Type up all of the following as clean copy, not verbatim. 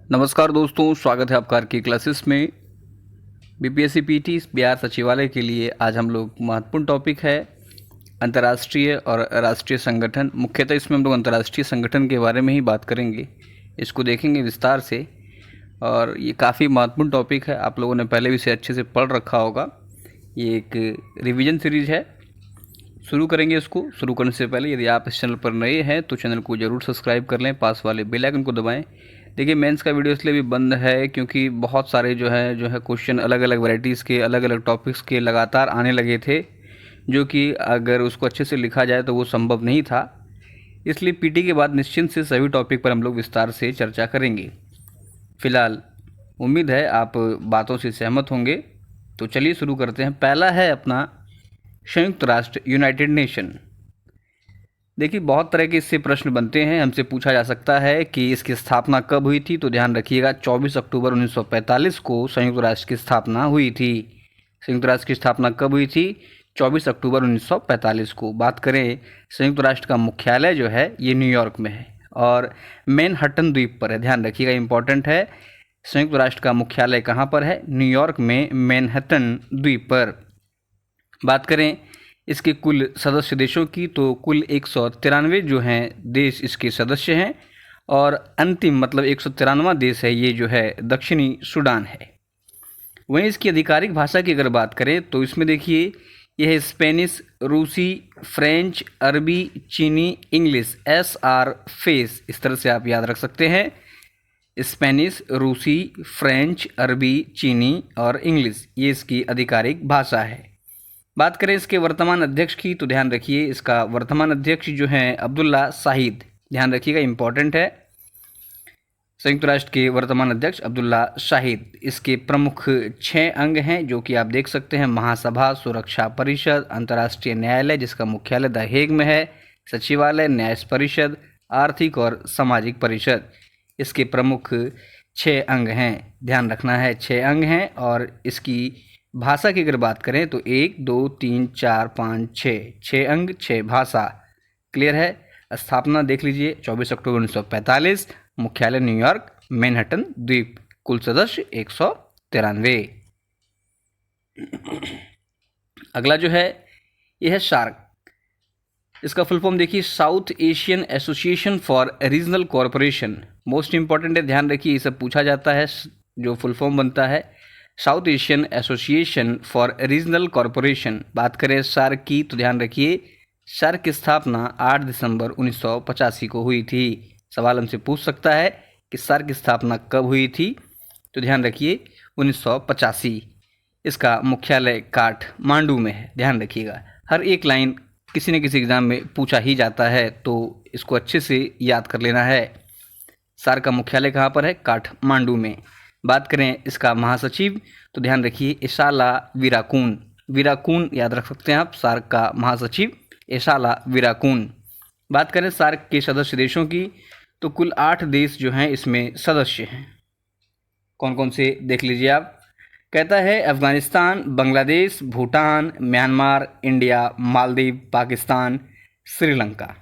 नमस्कार दोस्तों, स्वागत है आपका की क्लासेस में। बीपीएससी पीटी बिहार सचिवालय के लिए आज हम लोग महत्वपूर्ण टॉपिक है अंतर्राष्ट्रीय और राष्ट्रीय संगठन। मुख्यतः इसमें हम लोग अंतर्राष्ट्रीय संगठन के बारे में ही बात करेंगे, इसको देखेंगे विस्तार से। और ये काफ़ी महत्वपूर्ण टॉपिक है, आप लोगों ने पहले भी इसे अच्छे से पढ़ रखा होगा। ये एक रिवीजन सीरीज है। शुरू करेंगे इसको। शुरू करने से पहले यदि आप इस चैनल पर नए हैं तो चैनल को ज़रूर सब्सक्राइब कर लें, पास वाले बेल आइकन को दबाएं। देखिए, मेंस का वीडियो इसलिए भी बंद है क्योंकि बहुत सारे जो है क्वेश्चन अलग अलग वैरायटीज़ के, अलग अलग टॉपिक्स के लगातार आने लगे थे, जो कि अगर उसको अच्छे से लिखा जाए तो वो संभव नहीं था। इसलिए पीटी के बाद निश्चिंत से सभी टॉपिक पर हम लोग विस्तार से चर्चा करेंगे। फिलहाल उम्मीद है आप बातों से सहमत होंगे, तो चलिए शुरू करते हैं। पहला है अपना संयुक्त राष्ट्र, यूनाइटेड नेशन। देखिए, बहुत तरह के इससे प्रश्न बनते हैं। हमसे पूछा जा सकता है कि इसकी स्थापना कब हुई थी, तो ध्यान रखिएगा 24 अक्टूबर 1945 को संयुक्त राष्ट्र की स्थापना हुई थी। संयुक्त राष्ट्र की स्थापना कब हुई थी? 24 अक्टूबर 1945 को। बात करें संयुक्त राष्ट्र का मुख्यालय जो है ये न्यूयॉर्क में है और मैनहट्टन द्वीप पर है। ध्यान रखिएगा, इंपॉर्टेंट है। संयुक्त राष्ट्र का मुख्यालय कहाँ पर है? न्यूयॉर्क में, मैनहट्टन द्वीप पर। बात करें इसके कुल सदस्य देशों की, तो कुल 193 जो हैं देश इसके सदस्य हैं और अंतिम मतलब 193वां देश है ये जो है दक्षिणी सूडान है। वहीं इसकी आधिकारिक भाषा की अगर बात करें तो इसमें देखिए यह है स्पेनिश, रूसी, फ्रेंच, अरबी, चीनी, इंग्लिश, SR फेस, इस तरह से आप याद रख सकते हैं। स्पेनिश, रूसी, फ्रेंच, अरबी, चीनी और इंग्लिश, ये इसकी आधिकारिक भाषा है। बात करें इसके वर्तमान अध्यक्ष की, तो ध्यान रखिए इसका वर्तमान अध्यक्ष जो हैं अब्दुल्ला शाहिद। ध्यान रखिएगा, इंपॉर्टेंट है। संयुक्त राष्ट्र के वर्तमान अध्यक्ष अब्दुल्ला शाहिद। इसके प्रमुख 6 अंग हैं जो कि आप देख सकते हैं। महासभा, सुरक्षा परिषद, अंतर्राष्ट्रीय न्यायालय जिसका मुख्यालय द हेग में है, सचिवालय, न्याय परिषद, आर्थिक और सामाजिक परिषद। इसके प्रमुख 6 अंग हैं, ध्यान रखना है 6 अंग हैं। और इसकी भाषा की अगर बात करें तो 1, 2, 3, 4, 5, 6 अंग, 6 भाषा। क्लियर है। स्थापना देख लीजिए 24 अक्टूबर 1945, मुख्यालय न्यूयॉर्क, मैनहट्टन द्वीप, कुल सदस्य 193। अगला जो है यह है सार्क। इसका फुल फॉर्म देखिए, south Asian association for regional corporation. Most important है, ध्यान रखिए ये सब पूछा जाता है। जो फुल फॉर्म बनता है south Asian association for regional corporation. बात करें सार्क की, तो ध्यान रखिए सार्क की स्थापना 8 दिसंबर 1985 को हुई थी। सवाल हमसे पूछ सकता है कि सार्क की स्थापना कब हुई थी, तो ध्यान रखिए 1985। इसका मुख्यालय काठमांडू में है। ध्यान रखिएगा, हर एक लाइन किसी न किसी एग्जाम में पूछा ही जाता है, तो इसको अच्छे से याद कर लेना है। सार्क का मुख्यालय कहाँ पर है? काठमांडू में। बात करें इसका महासचिव, तो ध्यान रखिए इशाला वीराकून। वीराकून याद रख सकते हैं आप, सार्क का महासचिव इशाला वीराकून। बात करें सार्क के सदस्य देशों की, तो कुल 8 देश जो हैं इसमें सदस्य हैं। कौन कौन से देख लीजिए आप। कहता है अफगानिस्तान, बांग्लादेश, भूटान, म्यांमार, इंडिया, मालदीव, पाकिस्तान, श्रीलंका।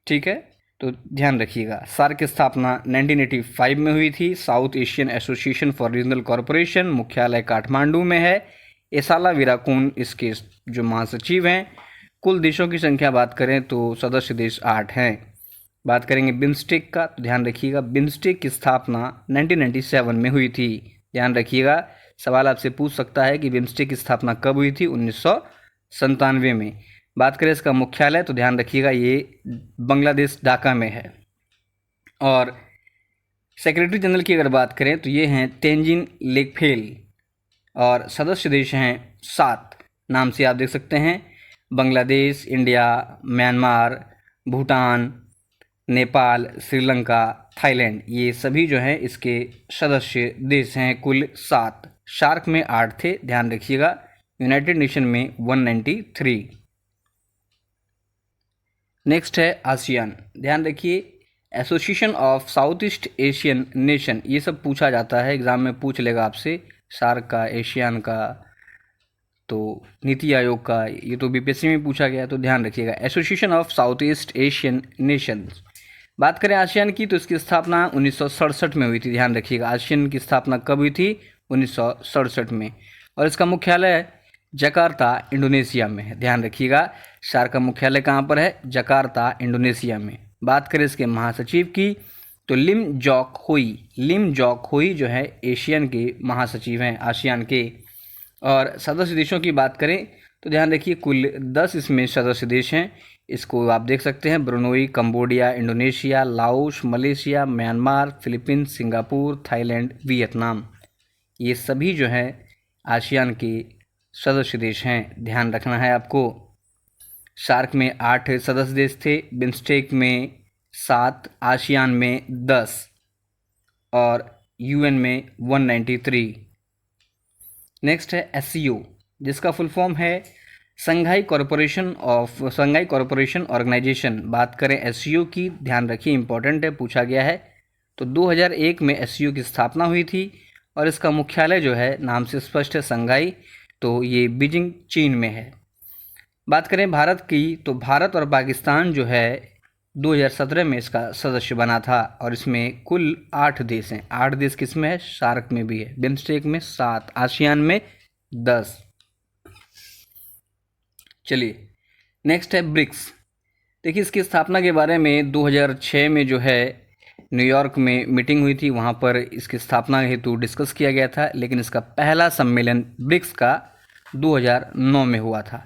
ठीक है, तो ध्यान रखिएगा सार्क की स्थापना 1985 में हुई थी। South Asian association for regional corporation, मुख्यालय काठमांडू में है। इशाला वीराकून इसके जो महासचिव हैं। कुल देशों की संख्या बात करें तो सदस्य देश 8 हैं। बात करेंगे बिम्स्टेक का, तो ध्यान रखिएगा बिम्स्टेक की स्थापना 1997 में हुई थी। ध्यान रखिएगा, सवाल आपसे पूछ सकता है कि बिम्स्टेक की स्थापना कब हुई थी? 1997 में। बात करें इसका मुख्यालय, तो ध्यान रखिएगा ये बांग्लादेश ढाका में है। और सेक्रेटरी जनरल की अगर बात करें तो ये हैं तेंजिन लेकफेल। और सदस्य देश हैं 7, नाम से आप देख सकते हैं Bangladesh, India, Myanmar, Bhutan, Nepal, Sri Lanka, Thailand, ये सभी जो हैं इसके सदस्य देश हैं। कुल 7। सार्क में 8 थे, ध्यान रखिएगा। यूनाइटेड नेशन में 193। नेक्स्ट है आसियान। ध्यान रखिए association of south east Asian nation, ये सब पूछा जाता है, एग्जाम में पूछ लेगा आपसे। सार्क का, एशियान का, तो नीति आयोग का, ये तो बीपीएससी में पूछा गया, तो ध्यान रखिएगा association of south east Asian Nations. बात करें आसियान की तो इसकी स्थापना 1967 में हुई थी। ध्यान रखिएगा, आसियान की स्थापना कब हुई थी? 1967 में। और इसका मुख्यालय जकार्ता, इंडोनेशिया में है। ध्यान रखिएगा, सार्क का मुख्यालय कहाँ पर है? जकार्ता, इंडोनेशिया में। बात करें इसके महासचिव की तो लिम जॉक होई जो है एशियन के महासचिव हैं, आसियान के। और सदस्य देशों की बात करें तो ध्यान रखिए कुल 10 इसमें सदस्य देश हैं। इसको आप देख सकते हैं, Brunei, Cambodia, Indonesia, Laos, Malaysia, Myanmar, Philippines, Singapore, Thailand, Vietnam. ये सभी जो है आसियान के सदस्य देश हैं। ध्यान रखना है आपको। सार्क में 8 सदस्य देश थे, बिम्स्टेक में 7, आसियान में 10 और यूएन में 193। नेक्स्ट है एससीओ, जिसका फुल फॉर्म है संघाई कॉरपोरेशन ऑर्गेनाइजेशन। बात करें एससीओ की, ध्यान रखिए इंपॉर्टेंट है, पूछा गया है। तो 2001 में एससीओ की स्थापना हुई थी और इसका मुख्यालय जो है नाम से स्पष्ट है, संघाई, तो ये बीजिंग, चीन में है। बात करें भारत की तो भारत और पाकिस्तान जो है 2017 में इसका सदस्य बना था और इसमें कुल 8 देश हैं। 8 देश किस में है? सार्क में भी है, बिम्स्टेक में 7, आसियान में 10। चलिए नेक्स्ट है ब्रिक्स। देखिए इसकी स्थापना के बारे में 2006 में जो है न्यूयॉर्क में मीटिंग हुई थी, वहाँ पर इसकी स्थापना हेतु डिस्कस किया गया था, लेकिन इसका पहला सम्मेलन ब्रिक्स का 2009 में हुआ था।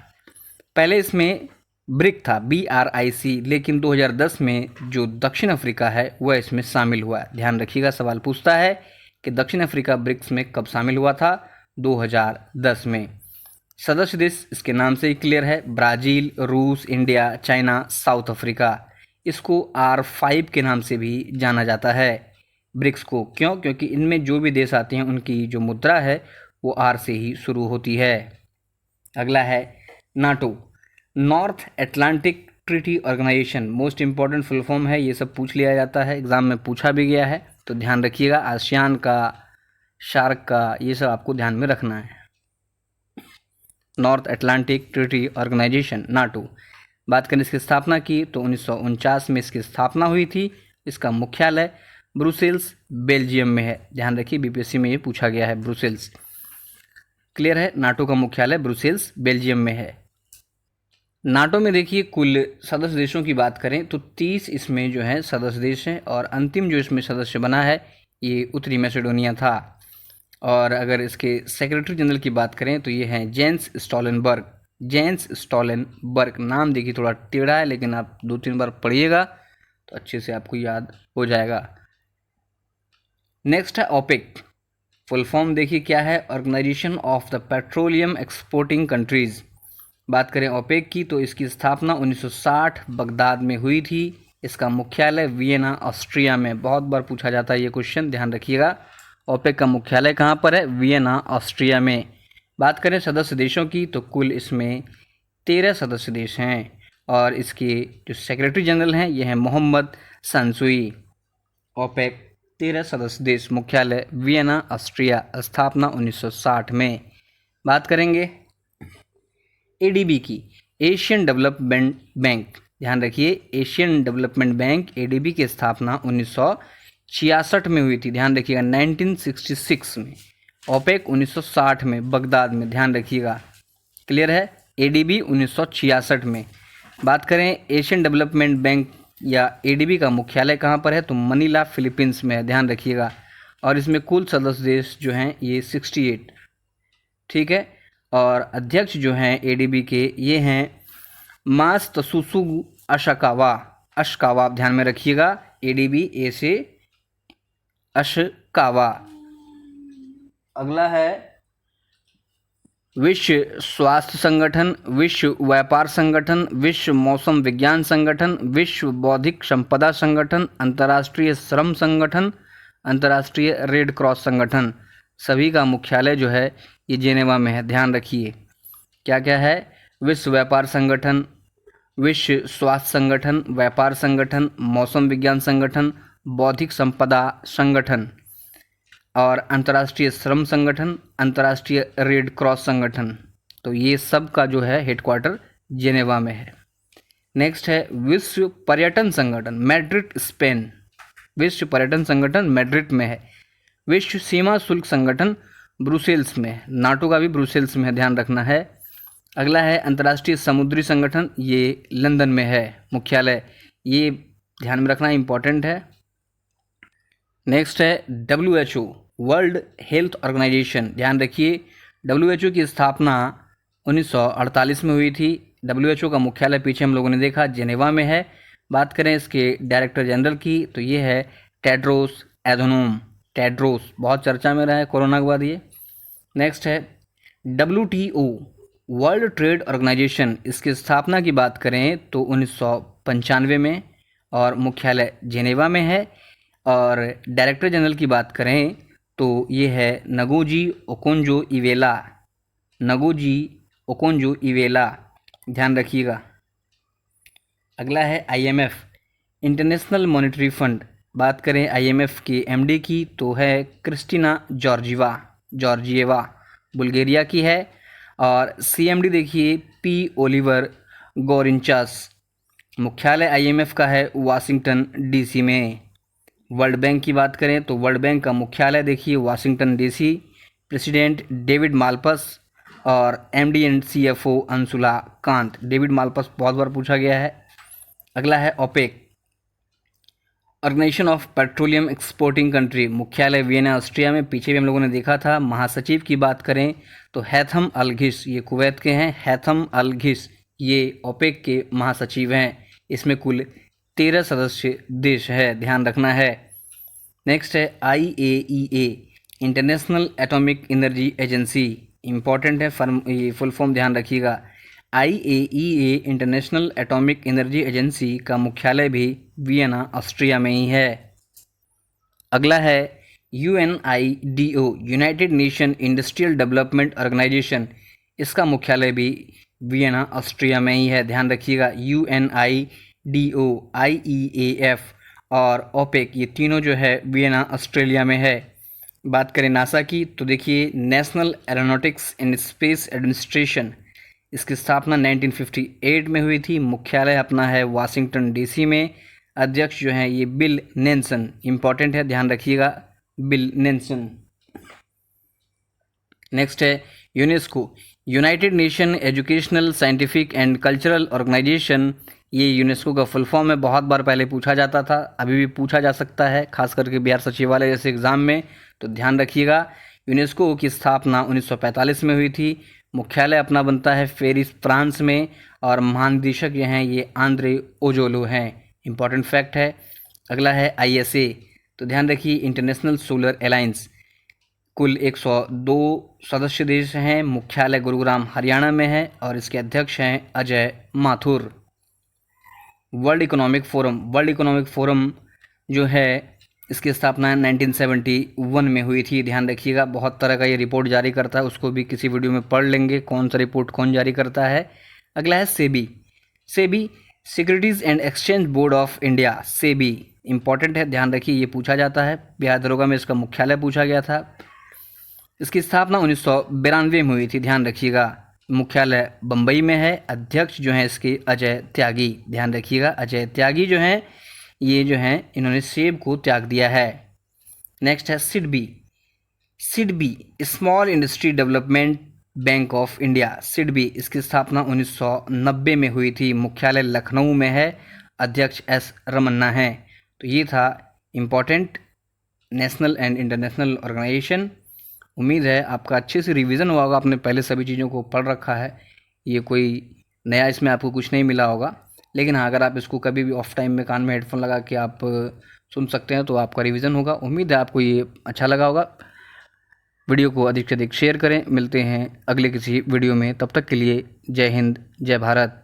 पहले इसमें ब्रिक था, BRIC, लेकिन 2010 में जो दक्षिण अफ्रीका है वह इसमें शामिल हुआ। ध्यान रखिएगा, सवाल पूछता है कि दक्षिण अफ्रीका ब्रिक्स में कब शामिल हुआ था? 2010 में। सदस्य देश इसके नाम से ही क्लियर है, ब्राज़ील, रूस, इंडिया, चाइना, साउथ अफ्रीका। इसको R5 के नाम से भी जाना जाता है ब्रिक्स को। क्यों? क्योंकि इनमें जो भी देश आते हैं उनकी जो मुद्रा है वो R से ही शुरू होती है। अगला है NATO, North Atlantic Treaty Organization. Most important full form है, ये सब पूछ लिया जाता है, एग्जाम में पूछा भी गया है, तो ध्यान रखिएगा। आसियान का, शार्क का, ये सब आपको ध्यान में रखना है। North Atlantic Treaty Organization, NATO. बात करें इसकी स्थापना की तो 1949 में इसकी स्थापना हुई थी। इसका मुख्यालय ब्रुसेल्स, बेल्जियम में है। ध्यान रखिए, बीपीएससी में ये पूछा गया है, ब्रुसेल्स। क्लियर है, नाटो का मुख्यालय ब्रुसेल्स, बेल्जियम में है। नाटो में देखिए कुल सदस्य देशों की बात करें तो 30 इसमें जो है सदस्य देश हैं और अंतिम जो इसमें सदस्य बना है ये उत्तरी मैसेडोनिया था। और अगर इसके सेक्रेटरी जनरल की बात करें तो ये हैं जेंस स्टोलनबर्ग। जेंस स्टोलनबर्ग, नाम देखिए थोड़ा टेढ़ा है, लेकिन आप 2-3 बार पढ़िएगा तो अच्छे से आपको याद हो जाएगा। नेक्स्ट है ओपेक। फुल फॉर्म देखिए क्या है, Organization of the Petroleum Exporting Countries. बात करें ओपेक की तो इसकी स्थापना 1960 बगदाद में हुई थी। इसका मुख्यालय वियना, ऑस्ट्रिया में। बहुत बार पूछा जाता है ये क्वेश्चन, ध्यान रखिएगा। ओपेक का मुख्यालय कहाँ पर है? वियना, ऑस्ट्रिया में। बात करें सदस्य देशों की तो कुल इसमें 13 सदस्य देश हैं और इसके जो सेक्रेटरी जनरल हैं ये हैं मोहम्मद संसुई। ओपेक 13 सदस्य देश, मुख्यालय वियना, ऑस्ट्रिया, स्थापना 1960 में। बात करेंगे एडीबी की, एशियन डेवलपमेंट बैंक। ध्यान रखिए, एशियन डेवलपमेंट बैंक एडीबी की स्थापना 1966 में हुई थी। ध्यान रखिएगा, 1966 में। ओपेक 1960 में बगदाद में। ध्यान रखिएगा, क्लियर है। एडीबी 1966 में। बात करें एशियन डेवलपमेंट बैंक या एडीबी का मुख्यालय कहाँ पर है तो मनीला, फिलीपींस में है। ध्यान रखिएगा। और इसमें कुल सदस्य देश जो हैं ये 68, ठीक है। और अध्यक्ष जो हैं एडीबी के ये हैं मात्सुत्सु अशिकावा। ध्यान में रखिएगा, एडीबी ए से अशिकावा। अगला है विश्व स्वास्थ्य संगठन, विश्व व्यापार संगठन, विश्व मौसम विज्ञान संगठन, विश्व बौद्धिक संपदा संगठन, अंतर्राष्ट्रीय श्रम संगठन, अंतर्राष्ट्रीय रेड क्रॉस संगठन। सभी का मुख्यालय जो है ये जेनेवा में है। ध्यान रखिए क्या क्या है, विश्व व्यापार संगठन, विश्व स्वास्थ्य संगठन, व्यापार संगठन, मौसम विज्ञान संगठन, बौद्धिक संपदा संगठन और अंतर्राष्ट्रीय श्रम संगठन, अंतर्राष्ट्रीय रेड क्रॉस संगठन। तो ये सब का जो है हेडक्वार्टर जेनेवा में है। नेक्स्ट है विश्व पर्यटन संगठन मैड्रिड स्पेन, विश्व पर्यटन संगठन मैड्रिड में है। विश्व सीमा शुल्क संगठन ब्रुसेल्स में है, नाटो का भी ब्रुसेल्स में है, ध्यान रखना है। अगला है अंतर्राष्ट्रीय समुद्री संगठन, ये लंदन में है मुख्यालय, ये ध्यान में रखना इंपॉर्टेंट है। नेक्स्ट है WHO वर्ल्ड हेल्थ ऑर्गेनाइजेशन, ध्यान रखिए WHO की स्थापना 1948 में हुई थी। WHO का मुख्यालय पीछे हम लोगों ने देखा जेनेवा में है। बात करें इसके डायरेक्टर जनरल की तो ये है टेड्रोस एधनोम, टेड्रोस बहुत चर्चा में रहा है कोरोना के बाद ये। नेक्स्ट है WTO वर्ल्ड ट्रेड ऑर्गेनाइजेशन, इसकी स्थापना की बात करें तो 1995 में और मुख्यालय जेनेवा में है। और डायरेक्टर जनरल की बात करें तो ये है Ngozi Okonjo Iweala, Ngozi Okonjo Iweala, ध्यान रखिएगा। अगला है IMF इंटरनेशनल मॉनेटरी फंड, बात करें IMF के MD की तो है क्रिस्टिना जॉर्जिएवा, बुल्गारिया की है। और CMD देखिए P ओलिवर गोरिंचास, मुख्यालय IMF का है वाशिंगटन DC में। वर्ल्ड बैंक की बात करें तो वर्ल्ड बैंक का मुख्यालय देखिए Washington DC, president David Malpass और MD and CFO Anshula Kant, David Malpass बहुत बार पूछा गया है। अगला है OPEC organisation of petroleum exporting country, मुख्यालय वियना ऑस्ट्रिया में, पीछे भी हम लोगों ने देखा था। महासचिव की बात करें तो हैथम अल घिस, ये कुवैत के हैं, हैथम अल घिस ये OPEC के महासचिव हैं। इसमें कुल 13 सदस्य देश है, ध्यान रखना है। नेक्स्ट है IAEA international atomic energy agency, important है ये फुल फॉर्म ध्यान रखिएगा। IAEA international atomic energy agency का मुख्यालय भी वियना ऑस्ट्रिया में ही है। अगला है UNIDO United Nation Industrial Development Organization, इसका मुख्यालय भी वियना ऑस्ट्रिया में ही है, ध्यान रखिएगा। UNIDO, IEAF और OPEC ये तीनों जो है वियना ऑस्ट्रेलिया में है। बात करें नासा की तो देखिए national aeronautics and space administration, इसकी स्थापना 1958 में हुई थी, मुख्यालय अपना है वाशिंगटन DC में। अध्यक्ष जो हैं ये बिल नेल्सन, इंपॉर्टेंट है ध्यान रखिएगा, बिल नेल्सन। नेक्स्ट है UNESCO United Nation Educational Scientific and Cultural Organization, ये यूनेस्को का फुल फॉर्म है, बहुत बार पहले पूछा जाता था, अभी भी पूछा जा सकता है, खास करके बिहार सचिवालय जैसे एग्जाम में, तो ध्यान रखिएगा। यूनेस्को की स्थापना 1945 में हुई थी, मुख्यालय अपना बनता है पेरिस फ्रांस में और महानिदेशक जो हैं ये आंद्रे ओजोलो हैं, इंपॉर्टेंट फैक्ट है। अगला है ISA, तो ध्यान रखिए इंटरनेशनल सोलर अलायंस, कुल 102 सदस्य देश हैं, मुख्यालय गुरुग्राम हरियाणा में है और इसके अध्यक्ष हैं Ajay Mathur. World economic forum जो है इसकी स्थापना 1971 में हुई थी, ध्यान रखिएगा। बहुत तरह का ये रिपोर्ट जारी करता है, उसको भी किसी वीडियो में पढ़ लेंगे कौन सा रिपोर्ट कौन जारी करता है। अगला है SEBI securities and exchange board of India, SEBI important है, ध्यान रखिए, ये पूछा जाता है, बिहार दरोगा में इसका मुख्यालय पूछा गया था। इसकी स्थापना 1992 में हुई थी, ध्यान रखिएगा, मुख्यालय बम्बई में है। अध्यक्ष जो हैं इसके अजय त्यागी, ध्यान रखिएगा, अजय त्यागी जो हैं ये जो हैं इन्होंने सेब को त्याग दिया है। नेक्स्ट है SIDBI small industry development bank of India, SIDBI, इसकी स्थापना 1990 में हुई थी, मुख्यालय लखनऊ में है, अध्यक्ष S रमन्ना हैं। तो ये था important national and international organisation. उम्मीद है आपका अच्छे से रिवीजन हुआ होगा, आपने पहले सभी चीज़ों को पढ़ रखा है, ये कोई नया इसमें आपको कुछ नहीं मिला होगा। लेकिन हाँ, अगर आप इसको कभी भी ऑफ टाइम में कान में हेडफोन लगा के आप सुन सकते हैं तो आपका रिवीजन होगा। उम्मीद है आपको ये अच्छा लगा होगा। वीडियो को अधिक से अधिक शेयर करें। मिलते हैं अगले किसी वीडियो में, तब तक के लिए जय हिंद, जय भारत।